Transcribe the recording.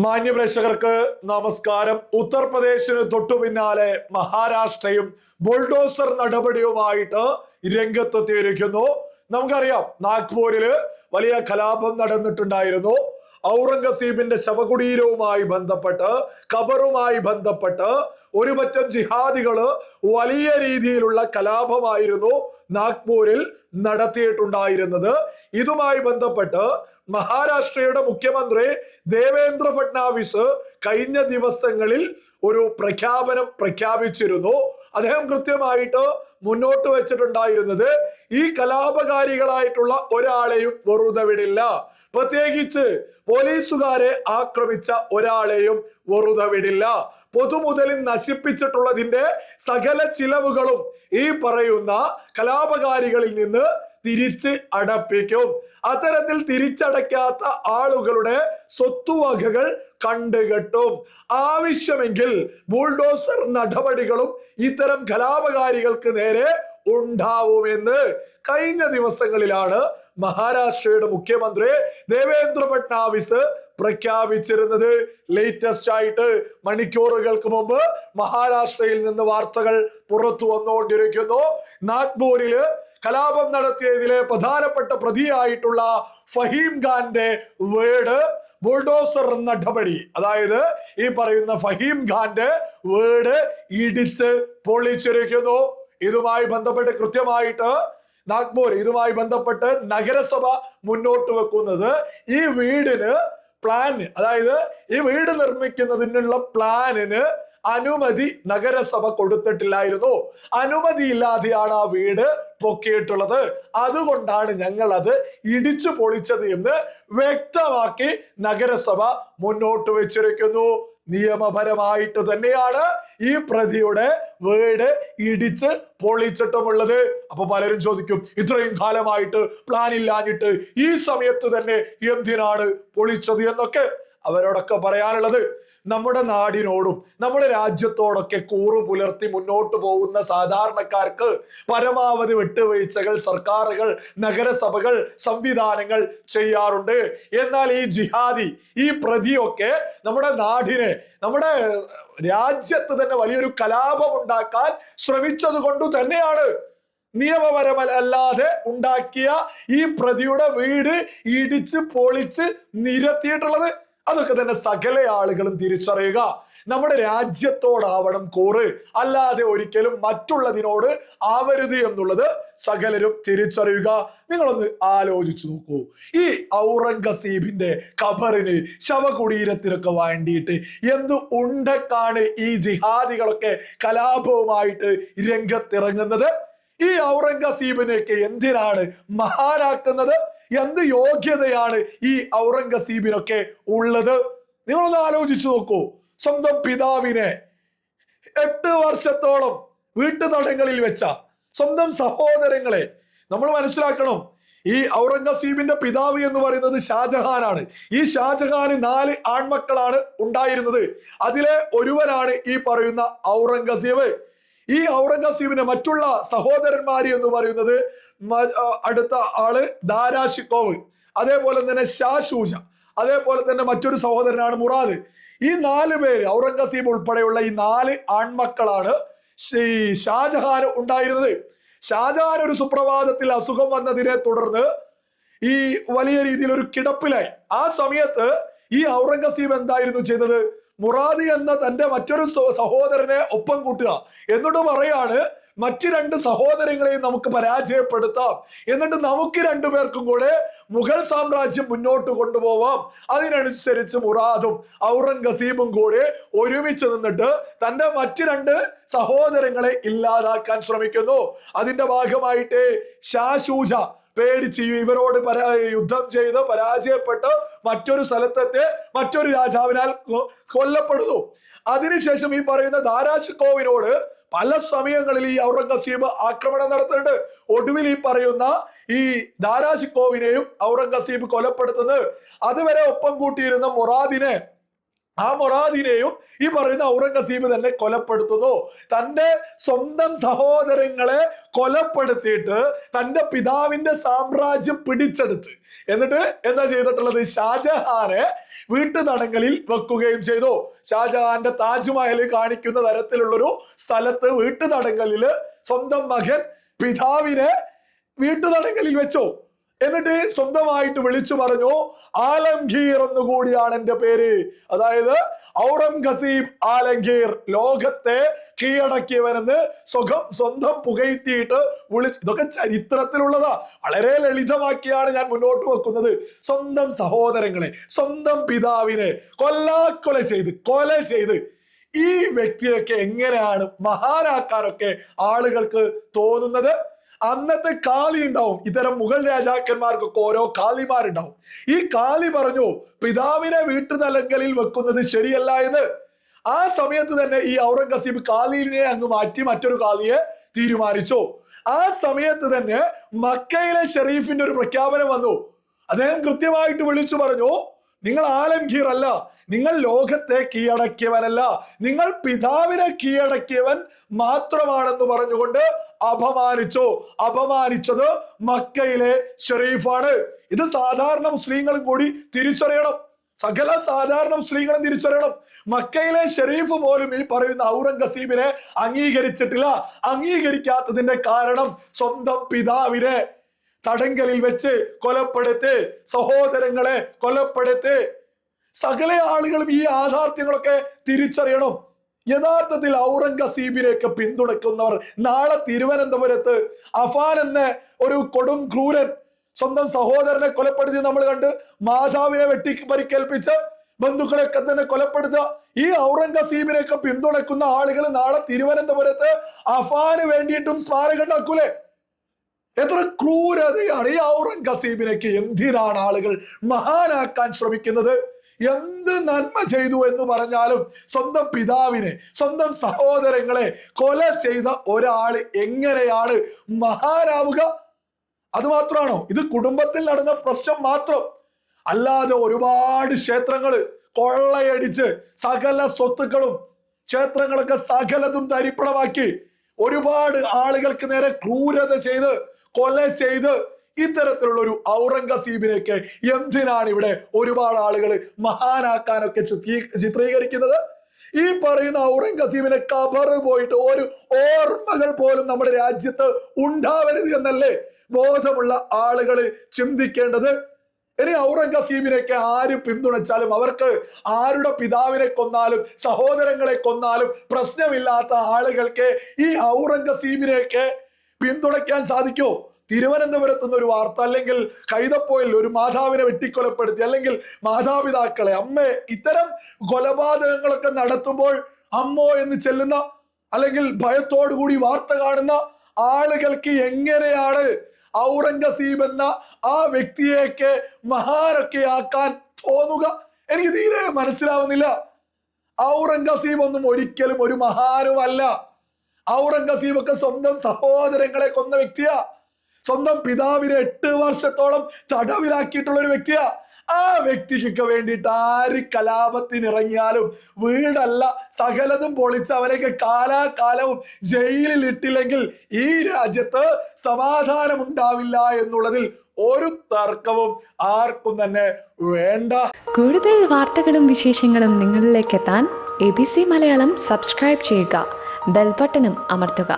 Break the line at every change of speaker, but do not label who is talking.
മാന്യപ്രേക്ഷകർക്ക് നമസ്കാരം. ഉത്തർപ്രദേശിന് തൊട്ടു പിന്നാലെ മഹാരാഷ്ട്രയും ബുൾഡോസർ നടപടിയുമായിട്ട് രംഗത്തെത്തിയിരിക്കുന്നു. നമുക്കറിയാം, നാഗ്പൂരില് വലിയ കലാപം നടന്നിട്ടുണ്ടായിരുന്നു. ഔറംഗസീബിന്റെ ശവകുടീരവുമായി ബന്ധപ്പെട്ട്, ഖബറുമായി ബന്ധപ്പെട്ട് ഒരു പറ്റം ജിഹാദികള് വലിയ രീതിയിലുള്ള കലാപമായിരുന്നു നാഗ്പൂരിൽ നടത്തിയിട്ടുണ്ടായിരുന്നത്. ഇതുമായി ബന്ധപ്പെട്ട് മഹാരാഷ്ട്രയുടെ മുഖ്യമന്ത്രി ദേവേന്ദ്ര ഫഡ്നാവിസ് കഴിഞ്ഞ ദിവസങ്ങളിൽ ഒരു പ്രഖ്യാപിച്ചിരുന്നു. അദ്ദേഹം കൃത്യമായിട്ട് മുന്നോട്ട് വെച്ചിട്ടുണ്ടായിരുന്നത് ഈ കലാപകാരികളായിട്ടുള്ള ഒരാളെയും വെറുതെ വിടില്ല, പ്രത്യേകിച്ച് പോലീസുകാരെ ആക്രമിച്ച ഒരാളെയും വെറുതെ വിടില്ല. പൊതുമുതലിൽ നശിപ്പിച്ചിട്ടുള്ളതിന്റെ സകല ചിലവുകളും ഈ പറയുന്ന കലാപകാരികളിൽ നിന്ന് തിരിച്ച് അടപ്പിക്കും. അത്തരത്തിൽ തിരിച്ചടയ്ക്കാത്ത ആളുകളുടെ സ്വത്തുവകകൾ കണ്ടുകെട്ടും. ആവശ്യമെങ്കിൽ ബുൾഡോസർ നടപടികളും ഇത്തരം കലാപകാരികൾക്ക് നേരെ ഉണ്ടാവുമെന്ന് കഴിഞ്ഞ ദിവസങ്ങളിലാണ് മഹാരാഷ്ട്രയുടെ മുഖ്യമന്ത്രി ദേവേന്ദ്ര ഫഡ്നാവിസ് പ്രഖ്യാപിച്ചിരുന്നത്. ലേറ്റസ്റ്റ് ആയിട്ട് മണിക്കൂറുകൾക്ക് മുമ്പ് മഹാരാഷ്ട്രയിൽ നിന്ന് വാർത്തകൾ പുറത്തു വന്നുകൊണ്ടിരിക്കുന്നു. നാഗ്പൂരില് കലാപം നടത്തിയതിലെ പ്രധാനപ്പെട്ട പ്രതിയായിട്ടുള്ള ഫഹീം ഖാന്റെ വീട് ബുൾഡോസർ നടപടി, അതായത് ഈ പറയുന്ന ഫഹീം ഖാന്റെ വീട് ഇടിച്ച് പൊളിച്ചിരിക്കുന്നു. ഇതുമായി ബന്ധപ്പെട്ട് കൃത്യമായിട്ട് ഇതുമായി ബന്ധപ്പെട്ട് നഗരസഭ മുന്നോട്ട് വെക്കുന്നത് ഈ വീടിന് അതായത് ഈ വീട് നിർമ്മിക്കുന്നതിനുള്ള പ്ലാനിന് അനുമതി നഗരസഭ കൊടുത്തിട്ടില്ലായിരുന്നു. അനുമതിയില്ലാതെയാണ് ആ വീട് പൊക്കിയിട്ടുള്ളത്. അതുകൊണ്ടാണ് ഞങ്ങൾ അത് ഇടിച്ചു പൊളിച്ചത് എന്ന് വ്യക്തമാക്കി നഗരസഭ മുന്നോട്ട് വെച്ചിരിക്കുന്നു. നിയമപരമായിട്ട് തന്നെയാണ് ഈ പ്രതിയുടെ വീട് ഇടിച്ച് പൊളിച്ചിട്ടുമുള്ളത്. അപ്പൊ പലരും ചോദിക്കും, ഇത്രയും കാലമായിട്ട് പ്ലാൻ ഇല്ലാഞ്ഞിട്ട് ഈ സമയത്ത് തന്നെ എന്തിനാണ് പൊളിച്ചത് എന്നൊക്കെ. അവരോടൊക്കെ പറയാനുള്ളത്, നമ്മുടെ നാടിനോടും നമ്മുടെ രാജ്യത്തോടൊക്കെ കൂറു പുലർത്തി മുന്നോട്ട് പോകുന്ന സാധാരണക്കാർക്ക് പരമാവധി വിട്ടുവീഴ്ചകൾ സർക്കാരുകൾ, നഗരസഭകൾ, സംവിധാനങ്ങൾ ചെയ്യാറുണ്ട്. എന്നാൽ ഈ ജിഹാദി, ഈ പ്രതിയൊക്കെ നമ്മുടെ നാടിനെ, നമ്മുടെ രാജ്യത്ത് തന്നെ വലിയൊരു കലാപം ഉണ്ടാക്കാൻ ശ്രമിച്ചത് കൊണ്ട് തന്നെയാണ് നിയമപരമല്ലാതെ ഉണ്ടാക്കിയ ഈ പ്രതിയുടെ വീട് ഇടിച്ച് പൊളിച്ച് നിരത്തിയിട്ടുള്ളത്. അതൊക്കെ തന്നെ സകല ആളുകളും തിരിച്ചറിയുക. നമ്മുടെ രാജ്യത്തോടാവണം കൂറ്, അല്ലാതെ ഒരിക്കലും മറ്റുള്ളതിനോട് ആവരുത് എന്നുള്ളത് സകലരും തിരിച്ചറിയുക. നിങ്ങളൊന്ന് ആലോചിച്ചു നോക്കൂ, ഈ ഔറംഗസീബിന്റെ ഖബറിന്, ശവകുടീരത്തിനൊക്കെ വേണ്ടിയിട്ട് എന്ത് ഉണ്ടക്കാണ് ഈ ജിഹാദികളൊക്കെ കലാപവുമായിട്ട് രംഗത്തിറങ്ങുന്നത്? ഈ ഔറംഗസീബിനെയൊക്കെ എന്തിനാണ് മഹാനാക്കുന്നത്? എന്ത് യോഗ്യതയാണ് ഈ ഔറംഗസീബിനൊക്കെ ഉള്ളത്? നിങ്ങളൊന്ന് ആലോചിച്ചു നോക്കൂ. സ്വന്തം പിതാവിനെ 8 വർഷത്തോളം വീട്ടുതടങ്കലിൽ വെച്ച സ്വന്തം സഹോദരങ്ങളെ നമ്മൾ മനസ്സിലാക്കണം. ഈ ഔറംഗസീബിന്റെ പിതാവ് എന്ന് പറയുന്നത് ഷാജഹാനാണ്. ഈ ഷാജഹാന് 4 ആൺമക്കളാണ് ഉണ്ടായിരുന്നത്. അതിലെ ഒരുവനാണ് ഈ പറയുന്ന ഔറംഗസീബ്. ഈ ഔറംഗസീബിന്റെ മറ്റുള്ള സഹോദരന്മാര് എന്ന് പറയുന്നത് അടുത്ത ആള് ദാരാഷിക്കോവ്, അതേപോലെ തന്നെ ഷാഷൂജ, അതേപോലെ തന്നെ മറ്റൊരു സഹോദരനാണ് മുറാദ്. ഈ 4 പേര്, ഔറംഗസീബ് ഉൾപ്പെടെയുള്ള ഈ 4 ആൺമക്കളാണ് ഷാജഹാൻ ഉണ്ടായിരുന്നത്. ഷാജഹാൻ ഒരു സുപ്രഭാതത്തിൽ അസുഖം വന്നതിനെ തുടർന്ന് ഈ വലിയ രീതിയിൽ ഒരു കിടപ്പിലായി. ആ സമയത്ത് ഈ ഔറംഗസീബ് എന്തായിരുന്നു ചെയ്തത്? മുറാദ് എന്ന തന്റെ മറ്റൊരു സഹോദരനെ ഒപ്പം കൂട്ടുക, എന്നിട്ട് പറയാണ്, മറ്റു 2 സഹോദരങ്ങളെയും നമുക്ക് പരാജയപ്പെടുത്താം, എന്നിട്ട് നമുക്ക് 2 പേർക്കും കൂടെ മുഗൾ സാമ്രാജ്യം മുന്നോട്ട് കൊണ്ടുപോവാം. അതിനനുസരിച്ച് മുറാദും ഔറംഗസീബും കൂടെ ഒരുമിച്ച് നിന്നിട്ട് തന്റെ മറ്റു 2 സഹോദരങ്ങളെ ഇല്ലാതാക്കാൻ ശ്രമിക്കുന്നു. അതിന്റെ ഭാഗമായിട്ട് ഷാഷൂജ പേടിച്ച് ഇവരോട് യുദ്ധം ചെയ്ത് പരാജയപ്പെട്ട് മറ്റൊരു സ്ഥലത്തെത്തി മറ്റൊരു രാജാവിനാൽ കൊല്ലപ്പെടുന്നു. അതിനുശേഷം ഈ പറയുന്ന ദാരാഷിക്കോവിനോട് പല സമയങ്ങളിൽ ഈ ഔറംഗസീബ് ആക്രമണം നടത്തുന്നുണ്ട്. ഒടുവിൽ ഈ പറയുന്ന ഈ ദാരാഷിക്കോവിനെയും ഔറംഗസീബ് കൊലപ്പെടുത്തുന്നത്. അതുവരെ ഒപ്പം കൂട്ടിയിരുന്ന മുറാദിനെയും ഈ പറയുന്ന ഔറംഗസീബ് തന്നെ കൊലപ്പെടുത്തുന്നു. തന്റെ സ്വന്തം സഹോദരങ്ങളെ കൊലപ്പെടുത്തിയിട്ട് തന്റെ പിതാവിന്റെ സാമ്രാജ്യം പിടിച്ചെടുത്ത് എന്നിട്ട് എന്താ ചെയ്തിട്ടുള്ളത്? ഷാജഹാനെ വീട്ടുതടങ്കലിൽ വെക്കുകയും ചെയ്തു. ഷാജഹാന്റെ താജ്മഹൽ കാണിക്കുന്ന തരത്തിലുള്ളൊരു സ്ഥലത്ത് വീട്ടുതടങ്കലില് സ്വന്തം മകൻ പിതാവിനെ വീട്ടുതടങ്കലിൽ വെച്ചു. എന്നിട്ട് സ്വന്തമായിട്ട് വിളിച്ചു പറഞ്ഞു, ആലംഗീർ എന്നുകൂടിയാണ് എന്റെ പേര്. അതായത് ഔറംഗസീബ് ആലംഗീർ, ലോകത്തെ കീഴടക്കിയവനെന്ന് സ്വന്തം പുകഴ്ത്തിയിട്ട് വിളിച്ചു. ഇതൊക്കെ ചരിത്രത്തിലുള്ളതാ. വളരെ ലളിതമാക്കിയാണ് ഞാൻ മുന്നോട്ട് വെക്കുന്നത്. സ്വന്തം സഹോദരങ്ങളെ, സ്വന്തം പിതാവിനെ കൊല ചെയ്ത് ഈ വ്യക്തിയൊക്കെ എങ്ങനെയാണ് മഹാനാക്കാനൊക്കെ ആളുകൾക്ക് തോന്നുന്നത്? അന്നത്തെ കാളി ഉണ്ടാവും. ഇത്തരം മുഗൾ രാജാക്കന്മാർക്കൊക്കെ ഓരോ കാളിമാരുണ്ടാവും. ഈ കാളി പറഞ്ഞു പിതാവിനെ വീട്ടുതലങ്ങളിൽ വെക്കുന്നത് ശരിയല്ല എന്ന്. ആ സമയത്ത് തന്നെ ഈ ഔറംഗസീബ് കാളിനെ അങ്ങ് മാറ്റി മറ്റൊരു കാളിയെ തീരുമാനിച്ചു. ആ സമയത്ത് തന്നെ മക്കയിലെ ഷെരീഫിന്റെ ഒരു പ്രഖ്യാപനം വന്നു. അദ്ദേഹം കൃത്യമായിട്ട് വിളിച്ചു പറഞ്ഞു, നിങ്ങൾ ആലംഗീർ അല്ല, നിങ്ങൾ ലോകത്തെ കീഴടക്കിയവനല്ല, നിങ്ങൾ പിതാവിനെ കീഴടക്കിയവൻ മാത്രമാണെന്ന് പറഞ്ഞുകൊണ്ട് അപമാനിച്ചത് മക്കയിലെ ഷെരീഫാണ്. ഇത് സാധാരണ മുസ്ലിങ്ങളും കൂടി തിരിച്ചറിയണം. സകല സാധാരണ മുസ്ലിങ്ങളും തിരിച്ചറിയണം. മക്കയിലെ ഷെരീഫ് പോലും ഈ പറയുന്ന ഔറംഗസീബിനെ അംഗീകരിച്ചിട്ടില്ല. അംഗീകരിക്കാത്തതിന്റെ കാരണം സ്വന്തം പിതാവിനെ തടങ്കലിൽ വെച്ച് കൊലപ്പെടുത്തി, സഹോദരങ്ങളെ കൊലപ്പെടുത്തി. സകല ആളുകളും ഈ യാഥാർത്ഥ്യങ്ങളൊക്കെ തിരിച്ചറിയണം. യഥാർത്ഥത്തിൽ ഔറംഗസീബിനെയൊക്കെ പിന്തുണയ്ക്കുന്നവർ നാളെ തിരുവനന്തപുരത്ത് അഫാൻ എന്ന ഒരു കൊടും ക്രൂരൻ സ്വന്തം സഹോദരനെ കൊലപ്പെടുത്തി നമ്മൾ കണ്ട്, മാതാവിനെ വെട്ടി പരിക്കേൽപ്പിച്ച് ബന്ധുക്കളെയൊക്കെ തന്നെ കൊലപ്പെടുത്തുക. ഈ ഔറംഗസീബിനെയൊക്കെ പിന്തുണയ്ക്കുന്ന ആളുകൾ നാളെ തിരുവനന്തപുരത്ത് അഫാന് വേണ്ടിയിട്ടും സ്മാരകം ഉണ്ടാക്കൂലേ? എത്ര ക്രൂരതയാണ്! ഈ ഔറംഗസീബിനൊക്കെ എന്തിനാണ് ആളുകൾ മഹാനാക്കാൻ ശ്രമിക്കുന്നത്? എന്ത് നന്മ ചെയ്തു എന്ന് പറഞ്ഞാലും സ്വന്തം പിതാവിനെ, സ്വന്തം സഹോദരങ്ങളെ കൊല ചെയ്ത ഒരാൾ എങ്ങനെയാണ് മഹാനാവുക? അത് മാത്രമാണോ? ഇത് കുടുംബത്തിൽ നടന്ന പ്രശ്നം മാത്രം അല്ലാതെ ഒരുപാട് ക്ഷേത്രങ്ങൾ കൊള്ളയടിച്ച് സകല സ്വത്തുക്കളും ക്ഷേത്രങ്ങളൊക്കെ സകലതും തരിപ്പണമാക്കി ഒരുപാട് ആളുകൾക്ക് നേരെ ക്രൂരത ചെയ്ത് കൊല ചെയ്ത് ഇത്തരത്തിലുള്ള ഒരു ഔറംഗസീബിനെയൊക്കെ എന്തിനാണ് ഇവിടെ ഒരുപാട് ആളുകൾ മഹാനാക്കാനൊക്കെ ചിത്രീകരിക്കുന്നത്? ഈ പറയുന്ന ഔറംഗസീബിനെ കബറ് പോയിട്ട് ഒരു ഓർമ്മകൾ പോലും നമ്മുടെ രാജ്യത്ത് ഉണ്ടാവരുത് എന്നല്ലേ ബോധമുള്ള ആളുകൾ ചിന്തിക്കേണ്ടത്? ഇനി ഔറംഗസീബിനെയൊക്കെ ആര് പിന്തുണച്ചാലും, അവർക്ക് ആരുടെ പിതാവിനെ കൊന്നാലും സഹോദരങ്ങളെ കൊന്നാലും പ്രശ്നമില്ലാത്ത ആളുകൾക്ക് ഈ ഔറംഗസീബിനെയൊക്കെ പിന്തുണയ്ക്കാൻ സാധിക്കോ? തിരുവനന്തപുരത്ത് നിന്ന് ഒരു വാർത്ത, അല്ലെങ്കിൽ കൈതപ്പോയിൽ ഒരു മാതാവിനെ വെട്ടിക്കൊലപ്പെടുത്തി, അല്ലെങ്കിൽ മാതാപിതാക്കളെ, അമ്മയെ, ഇത്തരം കൊലപാതകങ്ങളൊക്കെ നടത്തുമ്പോൾ അമ്മോ എന്ന് ചെല്ലുന്ന, അല്ലെങ്കിൽ ഭയത്തോടുകൂടി വാർത്ത കാണുന്ന ആളുകൾക്ക് എങ്ങനെയാണ് ഔറംഗസീബ് എന്ന ആ വ്യക്തിയെയൊക്കെ മഹാനൊക്കെ ആക്കാൻ തോന്നുക? എനിക്ക് തീരെ മനസ്സിലാവുന്നില്ല. ഔറംഗസീബ് ഒന്നും ഒരിക്കലും ഒരു മഹാനുമല്ല. ഔറംഗസീബ് ഒക്കെ സ്വന്തം സഹോദരങ്ങളെ കൊന്ന വ്യക്തിയാ. സ്വന്തം പിതാവിനെ 8 വർഷത്തോളം തടവിലാക്കിയിട്ടുള്ള ഒരു വ്യക്തിയാ. ആ വ്യക്തിക്കൊക്കെ വേണ്ടിയിട്ട് ആര് കലാപത്തിനിറങ്ങിയാലും വീടല്ല സകലതും പൊളിച്ച് അവരെയൊക്കെ കാലാകാലവും ജയിലിൽ ഇട്ടില്ലെങ്കിൽ ഈ രാജ്യത്ത് സമാധാനം ഉണ്ടാവില്ല എന്നുള്ളതിൽ ഒരു തർക്കവും ആർക്കും തന്നെ വേണ്ട.
കൂടുതൽ വാർത്തകളും വിശേഷങ്ങളും നിങ്ങളിലേക്ക് എത്താൻ ABC മലയാളം സബ്സ്ക്രൈബ് ചെയ്യുക, ബെൽ ബട്ടണും അമർത്തുക.